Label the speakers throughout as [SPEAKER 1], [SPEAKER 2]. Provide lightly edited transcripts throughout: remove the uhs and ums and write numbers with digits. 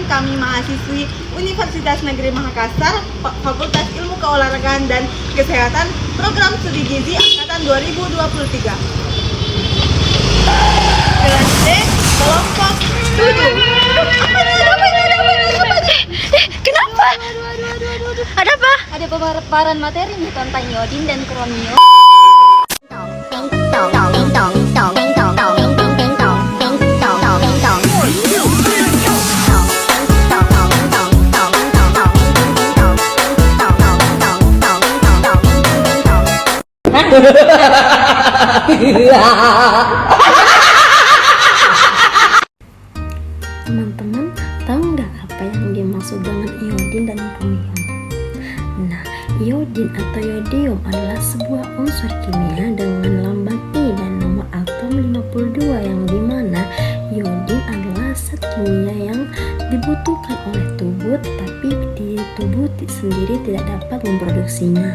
[SPEAKER 1] kami mahasiswi Universitas Negeri Makassar, Fakultas Ilmu Keolahragaan dan Kesehatan, Program Studi Gizi Angkatan 2023. Kelas D, kelompok 7.
[SPEAKER 2] Kenapa? Ada apa?
[SPEAKER 3] Ada pemaparan materi nih tentang iodin dan kromio.
[SPEAKER 2] Teman-teman, tahu nggak apa yang dimaksud dengan iodin dan kromio? Nah, iodin atau iodium adalah sebuah unsur kimia dengan lambang I dan nomor atom 52, yang dimana iodin adalah zat kimia yang dibutuhkan oleh tubuh, tapi di tubuh sendiri tidak dapat memproduksinya.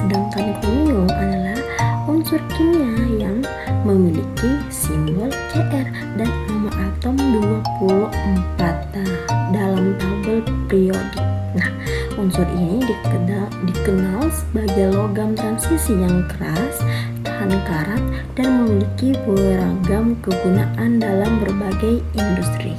[SPEAKER 2] Sedangkan kromio adalah unsur kimia yang memiliki simbol Cr dan nomor atom 24 dalam tabel periodik. Nah, unsur ini dikenal sebagai logam transisi yang keras, tahan karat, dan memiliki beragam kegunaan dalam berbagai industri.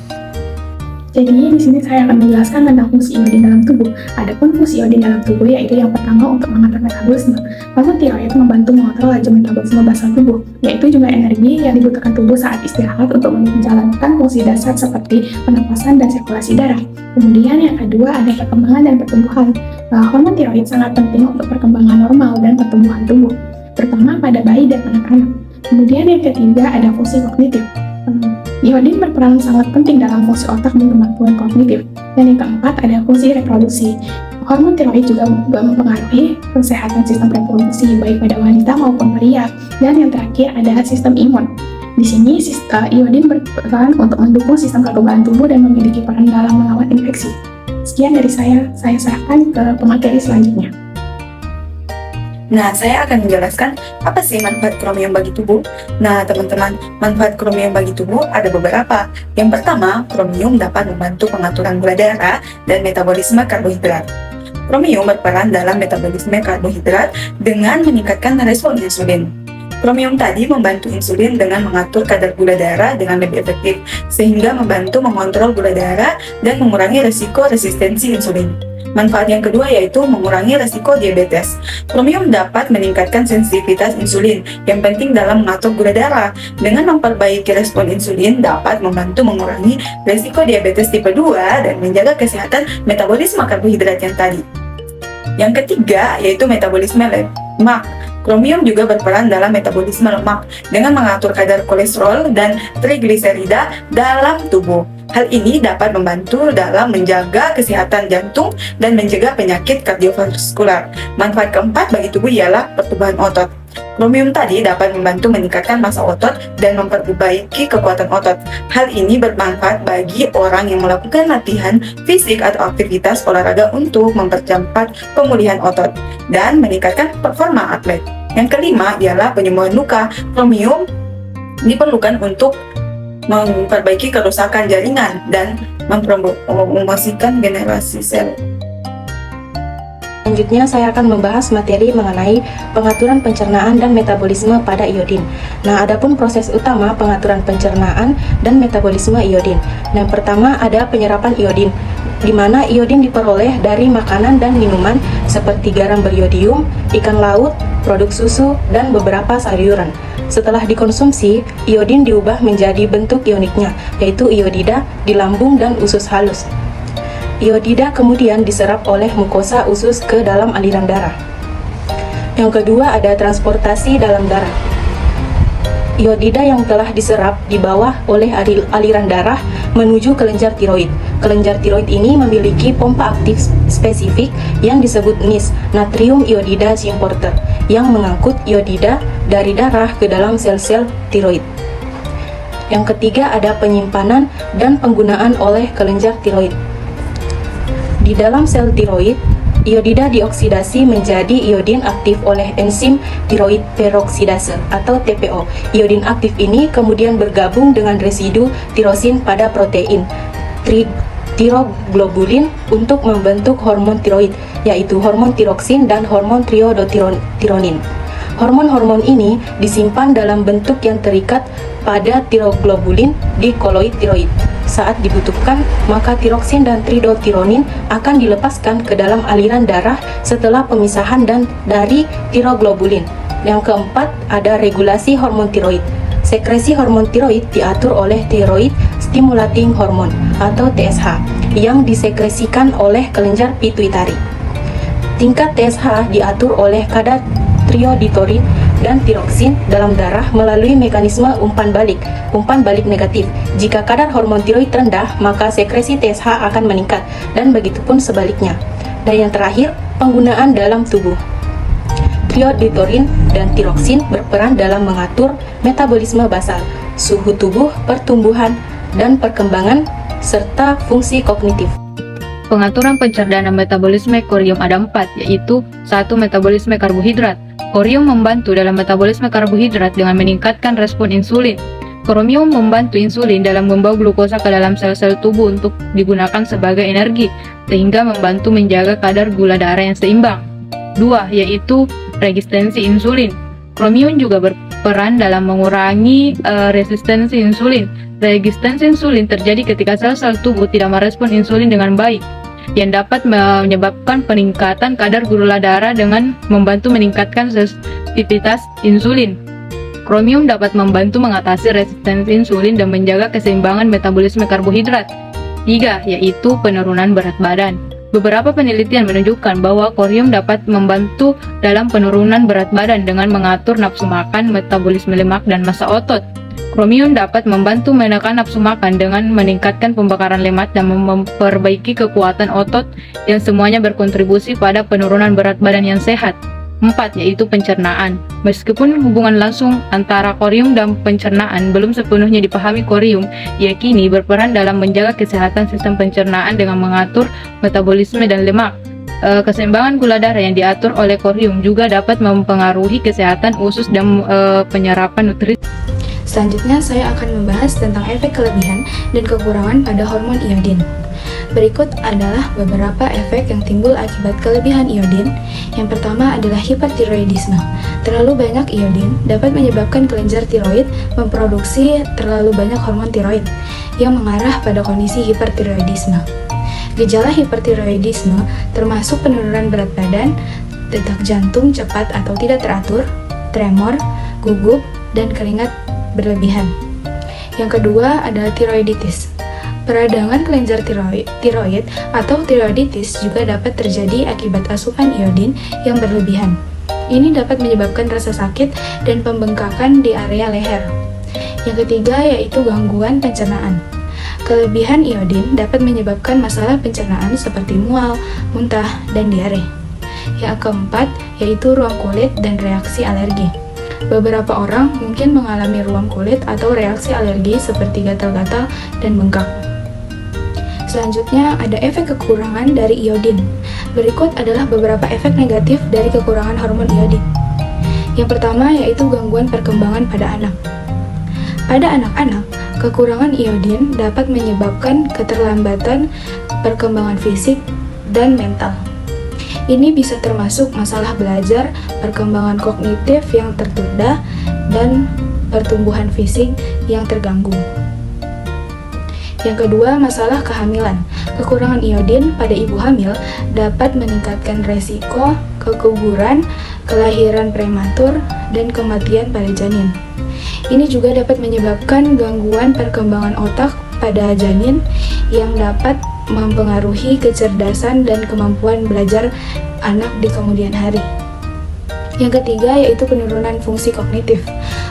[SPEAKER 4] Jadi di sini saya akan menjelaskan tentang fungsi iodin dalam tubuh. Adapun fungsi iodin dalam tubuh yaitu yang pertama untuk mengatur metabolisme. Hormon tiroid membantu mengontrol laju metabolisme basal tubuh, yaitu jumlah energi yang dibutuhkan tubuh saat istirahat untuk menjalankan fungsi dasar seperti pernapasan dan sirkulasi darah. Kemudian yang kedua ada perkembangan dan pertumbuhan. Hormon tiroid sangat penting untuk perkembangan normal dan pertumbuhan tubuh, terutama pada bayi dan anak-anak. Kemudian yang ketiga ada fungsi kognitif. Iodin berperan sangat penting dalam fungsi otak dan kemampuan kognitif. Dan yang keempat ada fungsi reproduksi. Hormon tiroid juga mempengaruhi kesehatan sistem reproduksi baik pada wanita maupun pria. Dan yang terakhir ada sistem imun. Di sini iodin berperan untuk mendukung sistem kekebalan tubuh dan memiliki peran dalam melawan infeksi. Sekian dari saya serahkan ke pemateri selanjutnya.
[SPEAKER 5] Nah, saya akan menjelaskan apa sih manfaat kromium bagi tubuh. Nah, teman-teman, manfaat kromium bagi tubuh ada beberapa. Yang pertama, kromium dapat membantu pengaturan gula darah dan metabolisme karbohidrat. Kromium berperan dalam metabolisme karbohidrat dengan meningkatkan respon insulin. Kromium tadi membantu insulin dengan mengatur kadar gula darah dengan lebih efektif, sehingga membantu mengontrol gula darah dan mengurangi risiko resistensi insulin. Manfaat yang kedua yaitu mengurangi risiko diabetes. Kromium dapat meningkatkan sensitivitas insulin yang penting dalam mengatur gula darah. Dengan memperbaiki respon insulin dapat membantu mengurangi risiko diabetes tipe 2 dan menjaga kesehatan metabolisme karbohidrat yang tadi. Yang ketiga yaitu metabolisme lemak. Kromium juga berperan dalam metabolisme lemak dengan mengatur kadar kolesterol dan trigliserida dalam tubuh. Hal ini dapat membantu dalam menjaga kesehatan jantung dan mencegah penyakit kardiovaskular. Manfaat keempat bagi tubuh ialah pertumbuhan otot. Kromium tadi dapat membantu meningkatkan massa otot dan memperbaiki kekuatan otot. Hal ini bermanfaat bagi orang yang melakukan latihan fisik atau aktivitas olahraga untuk mempercepat pemulihan otot dan meningkatkan performa atlet. Yang kelima ialah penyembuhan luka. Kromium diperlukan untuk memperbaiki kerusakan jaringan dan mempromosikan generasi sel.
[SPEAKER 6] Selanjutnya saya akan membahas materi mengenai pengaturan pencernaan dan metabolisme pada iodin. Nah, adapun proses utama pengaturan pencernaan dan metabolisme iodin. Yang pertama ada penyerapan iodin, di mana iodin diperoleh dari makanan dan minuman seperti garam beriodium, ikan laut, produk susu, dan beberapa sayuran. Setelah dikonsumsi, iodin diubah menjadi bentuk ioniknya, yaitu iodida di lambung dan usus halus. Iodida kemudian diserap oleh mukosa usus ke dalam aliran darah. Yang kedua ada transportasi dalam darah. Iodida yang telah diserap dibawa oleh aliran darah menuju kelenjar tiroid. Kelenjar tiroid ini memiliki pompa aktif spesifik yang disebut NIS, natrium iodida symporter, yang mengangkut iodida dari darah ke dalam sel-sel tiroid. Yang ketiga ada penyimpanan dan penggunaan oleh kelenjar tiroid. Di dalam sel tiroid, iodida dioksidasi menjadi iodin aktif oleh enzim tiroid peroksidase atau TPO. Iodin aktif ini kemudian bergabung dengan residu tirosin pada protein tiroglobulin untuk membentuk hormon tiroid, yaitu hormon tiroksin dan hormon triodotironin. Hormon-hormon ini disimpan dalam bentuk yang terikat pada tiroglobulin di koloid tiroid. Saat dibutuhkan, maka tiroksin dan triodotironin akan dilepaskan ke dalam aliran darah setelah pemisahan dari tiroglobulin. Yang keempat, ada regulasi hormon tiroid. Sekresi hormon tiroid diatur oleh thyroid stimulating hormone atau TSH yang disekresikan oleh kelenjar pituitari. Tingkat TSH diatur oleh kadar trioditorin dan tiroksin dalam darah melalui mekanisme umpan balik negatif. Jika kadar hormon tiroid rendah, maka sekresi TSH akan meningkat, dan begitupun sebaliknya. Dan yang terakhir, penggunaan dalam tubuh. Trioditorin dan tiroksin berperan dalam mengatur metabolisme basal, suhu tubuh, pertumbuhan, dan perkembangan, serta fungsi kognitif.
[SPEAKER 7] Pengaturan pencerdaan metabolisme korium ada 4, yaitu 1. Metabolisme karbohidrat. Korium membantu dalam metabolisme karbohidrat dengan meningkatkan respon insulin. Korium membantu insulin dalam membawa glukosa ke dalam sel-sel tubuh untuk digunakan sebagai energi, sehingga membantu menjaga kadar gula darah yang seimbang. 2. Yaitu resistensi insulin. Korium juga berperan dalam mengurangi resistensi insulin. Resistensi insulin terjadi ketika sel-sel tubuh tidak merespon insulin dengan baik, yang dapat menyebabkan peningkatan kadar gula darah dengan membantu meningkatkan sensitivitas insulin. Korium dapat membantu mengatasi resistensi insulin dan menjaga keseimbangan metabolisme karbohidrat. 3. Yaitu penurunan berat badan. Beberapa penelitian menunjukkan bahwa korium dapat membantu dalam penurunan berat badan dengan mengatur nafsu makan, metabolisme lemak, dan massa otot. Korium dapat membantu menekan nafsu makan dengan meningkatkan pembakaran lemak dan memperbaiki kekuatan otot, yang semuanya berkontribusi pada penurunan berat badan yang sehat. 4. Yaitu pencernaan. Meskipun hubungan langsung antara korium dan pencernaan belum sepenuhnya dipahami, korium yakini berperan dalam menjaga kesehatan sistem pencernaan dengan mengatur metabolisme dan lemak. Keseimbangan gula darah yang diatur oleh korium juga dapat mempengaruhi kesehatan usus dan penyerapan nutrisi.
[SPEAKER 4] Selanjutnya, saya akan membahas tentang efek kelebihan dan kekurangan pada hormon iodin. Berikut adalah beberapa efek yang timbul akibat kelebihan iodin. Yang pertama adalah hipertiroidisme. Terlalu banyak iodin dapat menyebabkan kelenjar tiroid memproduksi terlalu banyak hormon tiroid yang mengarah pada kondisi hipertiroidisme. Gejala hipertiroidisme termasuk penurunan berat badan, detak jantung cepat atau tidak teratur, tremor, gugup, dan keringat berlebihan. Yang kedua adalah tiroiditis. Peradangan kelenjar tiroid atau tiroiditis juga dapat terjadi akibat asupan iodin yang berlebihan. Ini dapat menyebabkan rasa sakit dan pembengkakan di area leher. Yang ketiga yaitu gangguan pencernaan. Kelebihan iodin dapat menyebabkan masalah pencernaan seperti mual, muntah, dan diare. Yang keempat yaitu ruam kulit dan reaksi alergi. Beberapa orang mungkin mengalami ruam kulit atau reaksi alergi seperti gatal-gatal dan bengkak. Selanjutnya ada efek kekurangan dari iodin. Berikut adalah beberapa efek negatif dari kekurangan hormon iodin. Yang pertama yaitu gangguan perkembangan pada anak. Pada anak-anak, kekurangan iodin dapat menyebabkan keterlambatan perkembangan fisik dan mental. Ini bisa termasuk masalah belajar, perkembangan kognitif yang tertunda, dan pertumbuhan fisik yang terganggu. Yang kedua, masalah kehamilan. Kekurangan iodin pada ibu hamil dapat meningkatkan resiko keguguran, kelahiran prematur, dan kematian pada janin. Ini juga dapat menyebabkan gangguan perkembangan otak pada janin yang dapat mempengaruhi kecerdasan dan kemampuan belajar anak di kemudian hari. Yang ketiga yaitu penurunan fungsi kognitif.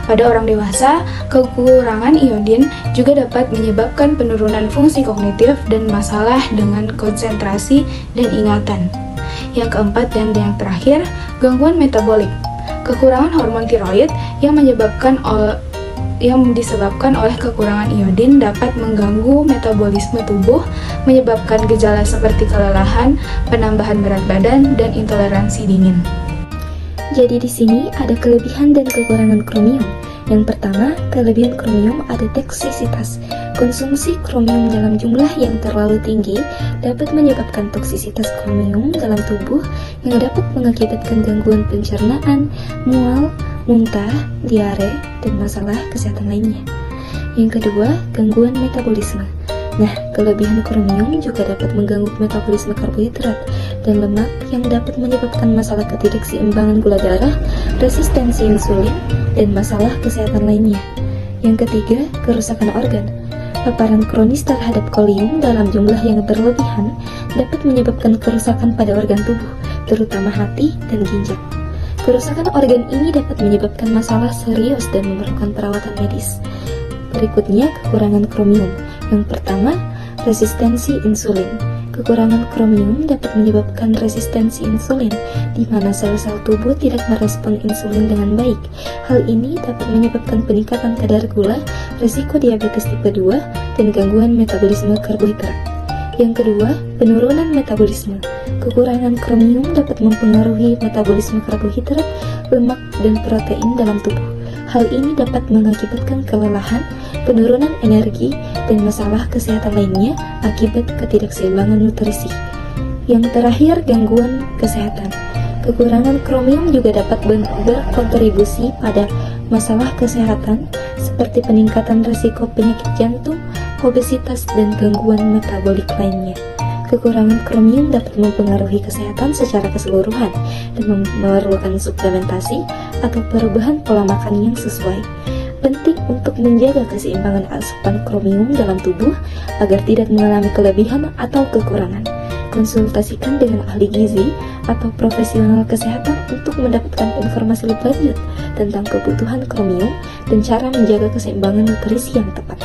[SPEAKER 4] Pada orang dewasa, kekurangan iodin juga dapat menyebabkan penurunan fungsi kognitif dan masalah dengan konsentrasi dan ingatan. Yang keempat dan yang terakhir, gangguan metabolik. Kekurangan hormon tiroid yang disebabkan oleh kekurangan iodin dapat mengganggu metabolisme tubuh, menyebabkan gejala seperti kelelahan, penambahan berat badan, dan intoleransi dingin.
[SPEAKER 2] Jadi di sini ada kelebihan dan kekurangan kromium.
[SPEAKER 6] Yang pertama, kelebihan kromium ada toksisitas. Konsumsi kromium dalam jumlah yang terlalu tinggi dapat menyebabkan toksisitas kromium dalam tubuh yang dapat mengakibatkan gangguan pencernaan, mual, muntah, diare, dan masalah kesehatan lainnya. Yang kedua, gangguan metabolisme. Nah, kelebihan kromium juga dapat mengganggu metabolisme karbohidrat dan lemak yang dapat menyebabkan masalah ketidakseimbangan gula darah, resistensi insulin, dan masalah kesehatan lainnya. Yang ketiga, kerusakan organ. Paparan kronis terhadap kalium dalam jumlah yang berlebihan dapat menyebabkan kerusakan pada organ tubuh, terutama hati dan ginjal. Kerusakan organ ini dapat menyebabkan masalah serius dan memerlukan perawatan medis. Berikutnya, kekurangan kromium. Yang pertama, resistensi insulin. Kekurangan kromium dapat menyebabkan resistensi insulin, di mana sel-sel tubuh tidak merespon insulin dengan baik. Hal ini dapat menyebabkan peningkatan kadar gula, risiko diabetes tipe 2, dan gangguan metabolisme karbohidrat. Yang kedua, penurunan metabolisme. Kekurangan kromium dapat mempengaruhi metabolisme karbohidrat, lemak, dan protein dalam tubuh. Hal ini dapat mengakibatkan kelelahan, penurunan energi, dan masalah kesehatan lainnya akibat ketidakseimbangan nutrisi. Yang terakhir, gangguan kesehatan. Kekurangan kromium juga dapat berkontribusi pada masalah kesehatan seperti peningkatan risiko penyakit jantung, obesitas, dan gangguan metabolik lainnya. Kekurangan kromium dapat mempengaruhi kesehatan secara keseluruhan dan memerlukan suplementasi atau perubahan pola makan yang sesuai. Penting untuk menjaga keseimbangan asupan kromium dalam tubuh agar tidak mengalami kelebihan atau kekurangan. Konsultasikan dengan ahli gizi atau profesional kesehatan untuk mendapatkan informasi lebih lanjut tentang kebutuhan kromium dan cara menjaga keseimbangan nutrisi yang tepat.